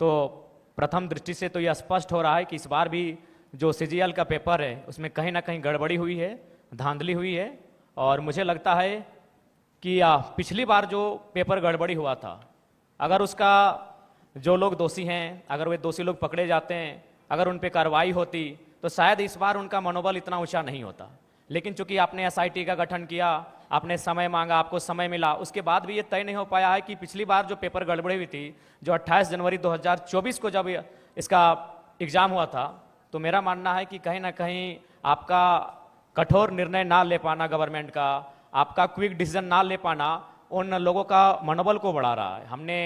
तो प्रथम दृष्टि से तो यह स्पष्ट हो रहा है कि इस बार भी जो सीजीएल का पेपर है उसमें कहीं ना कहीं गड़बड़ी हुई है, धांधली हुई है। और मुझे लगता है कि पिछली बार जो पेपर गड़बड़ी हुआ था, अगर उसका जो लोग दोषी हैं, अगर वे दोषी लोग पकड़े जाते हैं, अगर उन पे कार्रवाई होती, तो शायद इस बार उनका मनोबल इतना ऊंचा नहीं होता। लेकिन चूंकि आपने एसआईटी का गठन किया, आपने समय मांगा, आपको समय मिला, उसके बाद भी ये तय नहीं हो पाया है कि पिछली बार जो पेपर गड़बड़ी हुई थी, जो 28 जनवरी 2024 को जब इसका एग्जाम हुआ था, तो मेरा मानना है कि कहीं ना कहीं आपका कठोर निर्णय ना ले पाना गवर्नमेंट का, आपका क्विक डिसीजन ना ले पाना उन लोगों का मनोबल को बढ़ा रहा है। हमने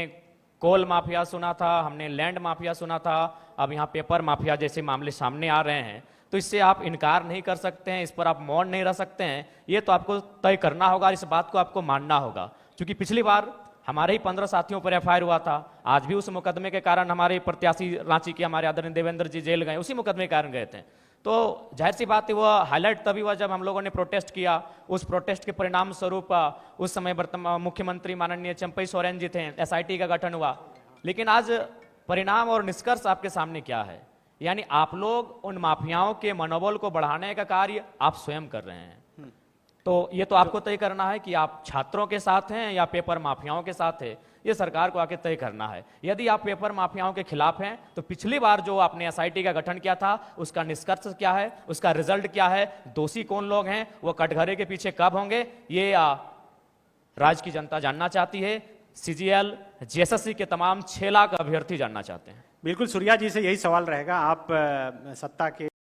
कोल माफिया सुना था, हमने लैंड माफिया सुना था, अब यहाँ पेपर माफिया जैसे मामले सामने आ रहे हैं। तो इससे आप इनकार नहीं कर सकते हैं, इस पर आप मौन नहीं रह सकते हैं। ये तो आपको तय करना होगा, इस बात को आपको मानना होगा। क्योंकि पिछली बार हमारे ही 15 साथियों पर एफआईआर हुआ था, आज भी उस मुकदमे के कारण हमारे प्रत्याशी रांची के हमारे आदरणीय देवेंद्र जी जेल गए, उसी मुकदमे के कारण गए थे। तो जाहिर सी बात है वो हाईलाइट तभी हुआ जब हम लोगों ने प्रोटेस्ट किया। उस प्रोटेस्ट के परिणाम स्वरूप उस समय वर्तमान मुख्यमंत्री माननीय चंपई सोरेन जी थे, एसआईटी का गठन हुआ। लेकिन आज परिणाम और निष्कर्ष आपके सामने क्या है? यानी आप लोग उन माफियाओं के मनोबल को बढ़ाने का कार्य आप स्वयं कर रहे हैं। तो ये तो आपको तय करना है कि आप छात्रों के साथ हैं या पेपर माफियाओं के साथ है, ये सरकार को आके तय करना है। यदि आप पेपर माफियाओं के खिलाफ हैं, तो पिछली बार जो आपने एसआईटी का गठन किया था, उसका निष्कर्ष क्या है, उसका रिजल्ट क्या है, दोषी कौन लोग हैं, वो कटघरे के पीछे कब होंगे, ये राज्य की जनता जानना चाहती है। सीजीएल जेएसएससी के तमाम 6 लाख अभ्यर्थी जानना चाहते हैं। बिल्कुल, सूर्या जी से यही सवाल रहेगा। आप सत्ता के